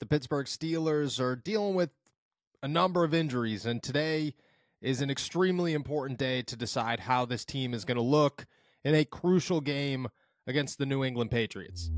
The Pittsburgh Steelers are dealing with a number of injuries, and today is an extremely important day to decide how this team is going to look in a crucial game against the New England Patriots.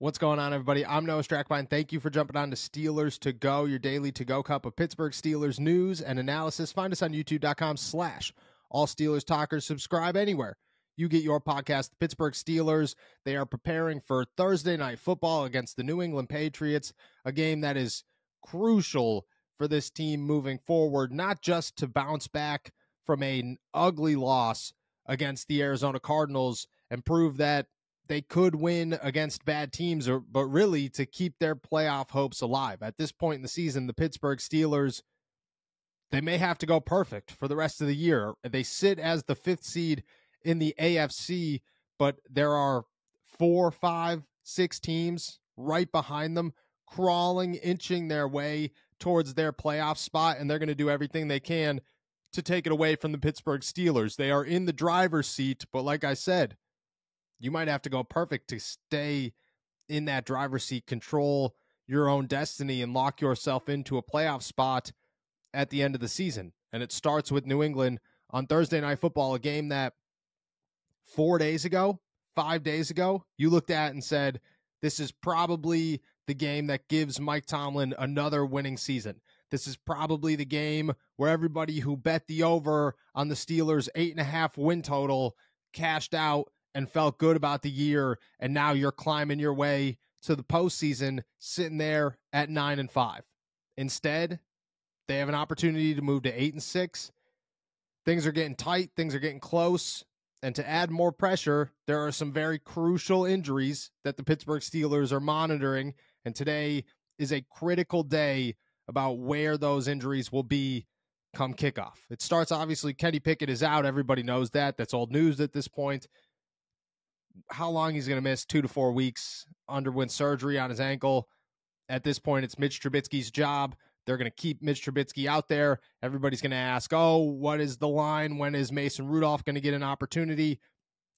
What's going on, everybody? I'm Noah Strackbine. Thank you for jumping on to Steelers to Go, your daily to-go cup of Pittsburgh Steelers news and analysis. Find us on youtube.com/allsteelerstalkers. Subscribe anywhere you get your podcast. The Pittsburgh Steelers, they are preparing for Thursday night football against the New England Patriots, a game that is crucial for this team moving forward, not just to bounce back from an ugly loss against the Arizona Cardinals and prove that they could win against bad teams, but really to keep their playoff hopes alive. At this point in the season, the Pittsburgh Steelers, they may have to go perfect for the rest of the year. They sit as the 5th seed in the AFC, but there are 4, 5, 6 teams right behind them crawling, inching their way towards their playoff spot, and they're going to do everything they can to take it away from the Pittsburgh Steelers. They are in the driver's seat, but like I said, you might have to go perfect to stay in that driver's seat, control your own destiny, and lock yourself into a playoff spot at the end of the season. And it starts with New England on Thursday Night Football, a game that 4 days ago, 5 days ago, you looked at and said, this is probably the game that gives Mike Tomlin another winning season. This is probably the game where everybody who bet the over on the Steelers' 8.5 win total cashed out and felt good about the year, and now you're climbing your way to the postseason, sitting there at 9-5. Instead, they have an opportunity to move to 8-6. Things are getting tight, things are getting close, and to add more pressure, there are some very crucial injuries that the Pittsburgh Steelers are monitoring, and today is a critical day about where those injuries will be come kickoff. It starts, obviously, Kenny Pickett is out. Everybody knows that. That's old news at this point. How long he's going to miss, 2 to 4 weeks, underwent surgery on his ankle. At this point, it's Mitch Trubisky's job. They're going to keep Mitch Trubisky out there. Everybody's going to ask, oh, what is the line? When is Mason Rudolph going to get an opportunity?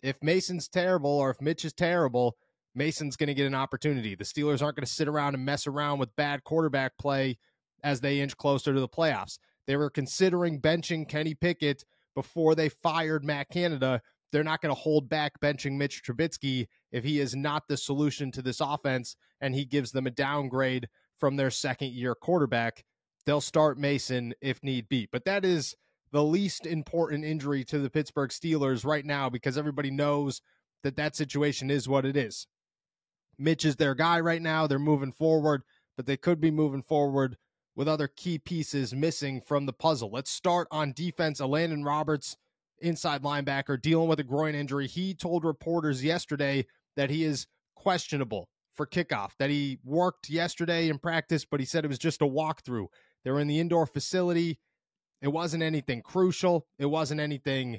If Mason's terrible or if Mitch is terrible, Mason's going to get an opportunity. The Steelers aren't going to sit around and mess around with bad quarterback play as they inch closer to the playoffs. They were considering benching Kenny Pickett before they fired Matt Canada. They're not going to hold back benching Mitch Trubisky if he is not the solution to this offense and he gives them a downgrade from their second-year quarterback. They'll start Mason if need be. But that is the least important injury to the Pittsburgh Steelers right now because everybody knows that that situation is what it is. Mitch is their guy right now. They're moving forward, but they could be moving forward with other key pieces missing from the puzzle. Let's start on defense. Landon Roberts, inside linebacker, dealing with a groin injury. He told reporters yesterday that he is questionable for kickoff, that he worked yesterday in practice, but he said it was just a walkthrough. They were in the indoor facility. It wasn't anything crucial. It wasn't anything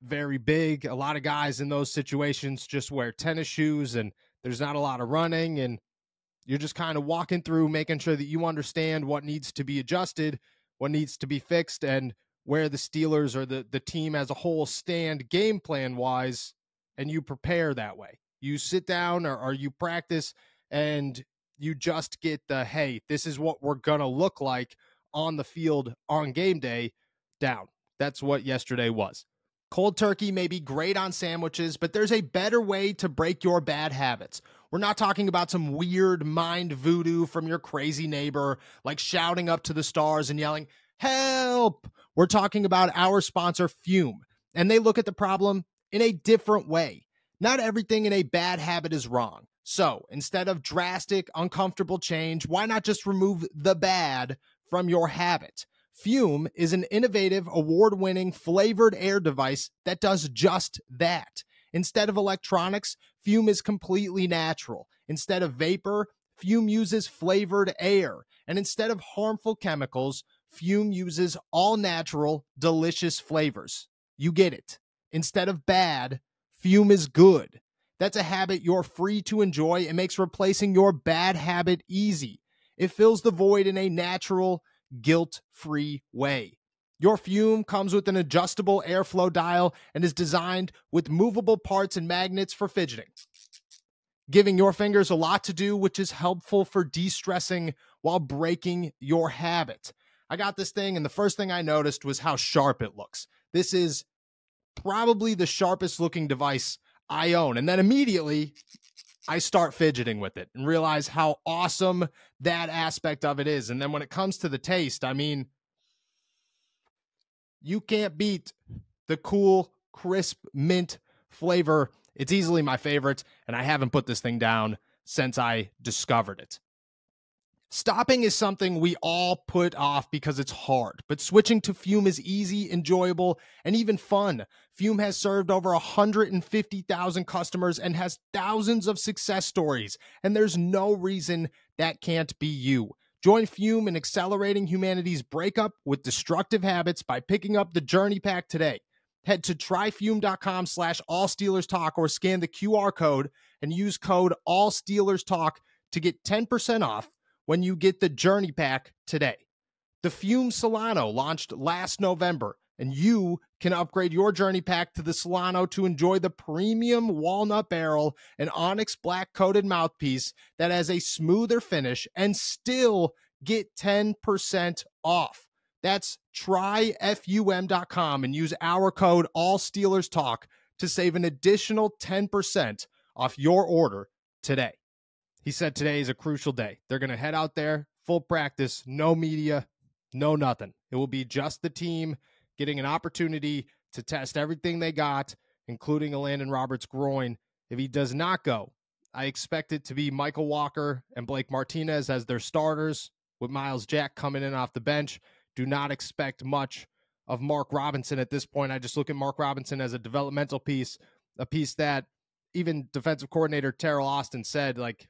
very big. A lot of guys in those situations just wear tennis shoes, and there's not a lot of running, and you're just kind of walking through, making sure that you understand what needs to be adjusted, what needs to be fixed, and where the Steelers or the team as a whole stand game plan wise, and you prepare that way. You sit down or you practice and you just get the, hey, this is what we're going to look like on the field on game day down. That's what yesterday was. Cold turkey may be great on sandwiches, but there's a better way to break your bad habits. We're not talking about some weird mind voodoo from your crazy neighbor, like shouting up to the stars and yelling, help! We're talking about our sponsor, Fume, and they look at the problem in a different way. Not everything in a bad habit is wrong. So instead of drastic, uncomfortable change, why not just remove the bad from your habit? Fume is an innovative, award-winning flavored air device that does just that. Instead of electronics, Fume is completely natural. Instead of vapor, Fume uses flavored air. And instead of harmful chemicals, Fume uses all-natural, delicious flavors. You get it. Instead of bad, Fume is good. That's a habit you're free to enjoy and makes replacing your bad habit easy. It fills the void in a natural, guilt-free way. Your Fume comes with an adjustable airflow dial and is designed with movable parts and magnets for fidgeting, giving your fingers a lot to do, which is helpful for de-stressing while breaking your habit. I got this thing, and the first thing I noticed was how sharp it looks. This is probably the sharpest looking device I own. And then immediately I start fidgeting with it and realize how awesome that aspect of it is. And then when it comes to the taste, I mean, you can't beat the cool, crisp mint flavor. It's easily my favorite, and I haven't put this thing down since I discovered it. Stopping is something we all put off because it's hard, but switching to Fume is easy, enjoyable, and even fun. Fume has served over 150,000 customers and has thousands of success stories, and there's no reason that can't be you. Join Fume in accelerating humanity's breakup with destructive habits by picking up the Journey Pack today. Head to tryfume.com/allsteelerstalk or scan the QR code and use code allsteelerstalk to get 10% off when you get the Journey Pack today. The Fume Solano launched last November, and you can upgrade your Journey Pack to the Solano to enjoy the premium walnut barrel and onyx black coated mouthpiece that has a smoother finish and still get 10% off. That's tryfum.com and use our code AllSteelersTalk to save an additional 10% off your order today. He said today is a crucial day. They're going to head out there, full practice, no media, no nothing. It will be just the team getting an opportunity to test everything they got, including a Landon Roberts groin. If he does not go, I expect it to be Michael Walker and Blake Martinez as their starters, with Myles Jack coming in off the bench. Do not expect much of Mark Robinson at this point. I just look at Mark Robinson as a developmental piece, a piece that even defensive coordinator Terrell Austin said, like,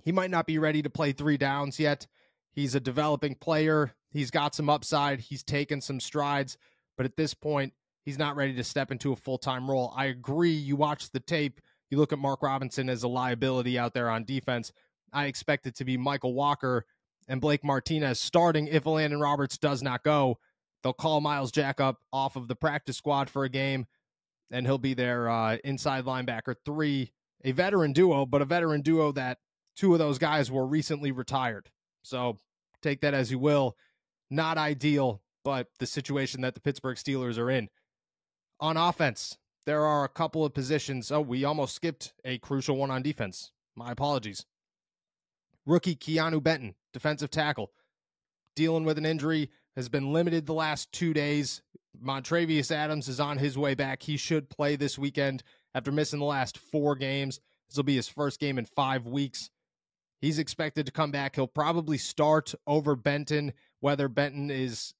he might not be ready to play 3 downs yet. He's a developing player. He's got some upside. He's taken some strides. But at this point, he's not ready to step into a full-time role. I agree. You watch the tape. You look at Mark Robinson as a liability out there on defense. I expect it to be Michael Walker and Blake Martinez starting if Landon Roberts does not go. They'll call Myles Jack up off of the practice squad for a game, and he'll be their inside linebacker 3, a veteran duo, but a veteran duo that 2 of those guys were recently retired. So take that as you will. Not ideal, but the situation that the Pittsburgh Steelers are in. On offense, there are a couple of positions. Oh, we almost skipped a crucial one on defense. My apologies. Rookie Keanu Benton, defensive tackle, dealing with an injury, has been limited the last 2 days. Montravius Adams is on his way back. He should play this weekend after missing the last 4 games. This will be his first game in 5 weeks. He's expected to come back. He'll probably start over Benton, whether Benton is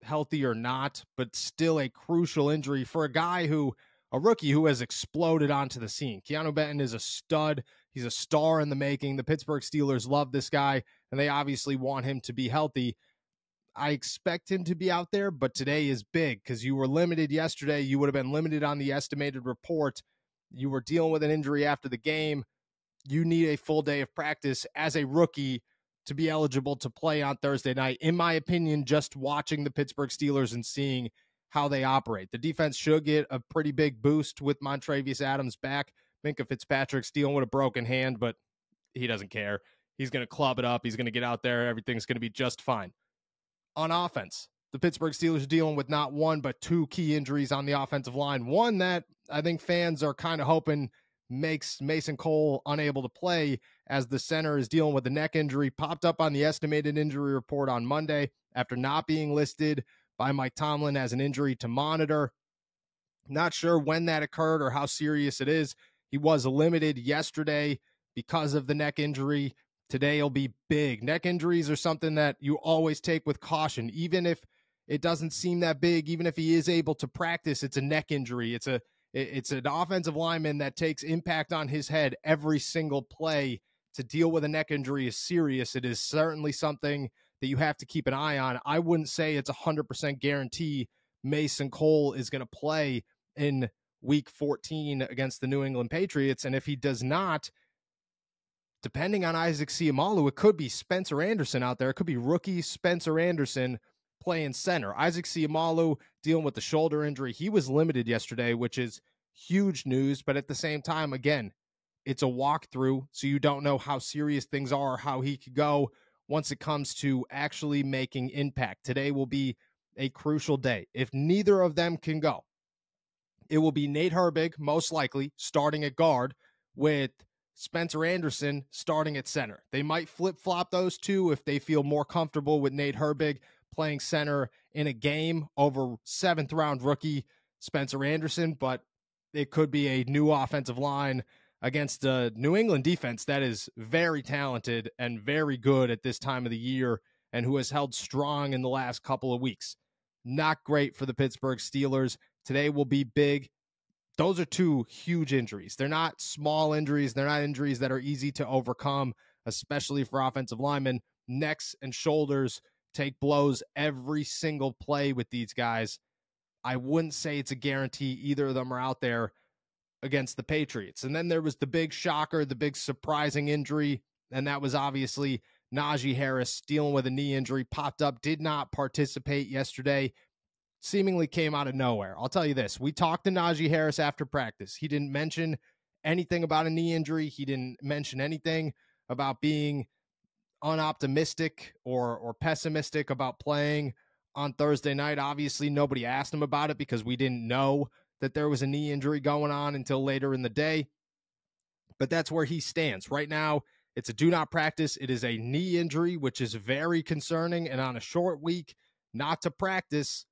healthy or not, but still a crucial injury for a rookie who has exploded onto the scene. Keanu Benton is a stud. He's a star in the making. The Pittsburgh Steelers love this guy, and they obviously want him to be healthy. I expect him to be out there, but today is big because you were limited yesterday. You would have been limited on the estimated report. You were dealing with an injury after the game. You need a full day of practice as a rookie to be eligible to play on Thursday night. In my opinion, just watching the Pittsburgh Steelers and seeing how they operate. The defense should get a pretty big boost with Montravius Adams back. Minkah Fitzpatrick's dealing with a broken hand, but he doesn't care. He's going to club it up. He's going to get out there. Everything's going to be just fine. On offense, the Pittsburgh Steelers are dealing with not 1, but 2 key injuries on the offensive line. One that I think fans are kind of hoping makes Mason Cole unable to play, as the center is dealing with a neck injury. Popped up on the estimated injury report on Monday after not being listed by Mike Tomlin as an injury to monitor. Not sure when that occurred or how serious it is. He was limited yesterday because of the neck injury. Today will be big. Neck injuries are something that you always take with caution. Even if it doesn't seem that big, even if he is able to practice, it's a neck injury. It's an offensive lineman that takes impact on his head every single play. To deal with a neck injury is serious. It is certainly something that you have to keep an eye on. I wouldn't say it's 100% guarantee Mason Cole is going to play in week 14 against the New England Patriots. And if he does not, depending on Isaac Seumalo, it could be Spencer Anderson out there. It could be rookie Spencer Anderson playing center. Isaac Siamalu dealing with the shoulder injury. He was limited yesterday, which is huge news. But at the same time, again, it's a walkthrough, so you don't know how serious things are, how he could go once it comes to actually making impact. Today will be a crucial day. If neither of them can go, it will be Nate Herbig, most likely, starting at guard, with Spencer Anderson starting at center. They might flip-flop those two if they feel more comfortable with Nate Herbig playing center in a game over 7th-round rookie Spencer Anderson, but it could be a new offensive line against a New England defense that is very talented and very good at this time of the year and who has held strong in the last couple of weeks. Not great for the Pittsburgh Steelers. Today will be big. Those are two huge injuries. They're not small injuries. They're not injuries that are easy to overcome, especially for offensive linemen. Necks and shoulders take blows every single play with these guys. I wouldn't say it's a guarantee either of them are out there against the Patriots. And then there was the big shocker, the big surprising injury, and that was obviously Najee Harris dealing with a knee injury, popped up, did not participate yesterday, seemingly came out of nowhere. I'll tell you this, we talked to Najee Harris after practice. He didn't mention anything about a knee injury. He didn't mention anything about being unoptimistic or pessimistic about playing on Thursday night. Obviously, nobody asked him about it because we didn't know that there was a knee injury going on until later in the day. But that's where he stands. Right now, it's a do not practice. It is a knee injury, which is very concerning. And on a short week, not to practice,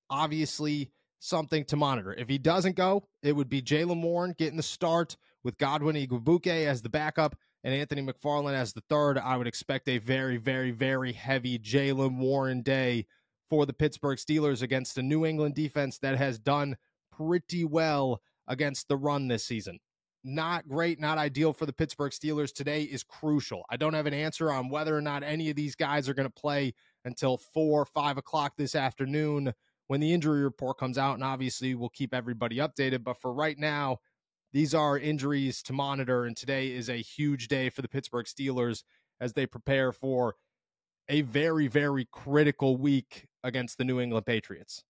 obviously something to monitor. If he doesn't go, it would be Jaylen Warren getting the start with Godwin Igwebuike as the backup and Anthony McFarland as the third. I would expect a very, very, very heavy Jaylen Warren day for the Pittsburgh Steelers against a New England defense that has done pretty well against the run this season. Not great, not ideal for the Pittsburgh Steelers. Today is crucial. I don't have an answer on whether or not any of these guys are going to play until 4 or 5 o'clock this afternoon when the injury report comes out, and obviously we'll keep everybody updated. But for right now, these are injuries to monitor, and today is a huge day for the Pittsburgh Steelers as they prepare for a very, very critical week against the New England Patriots.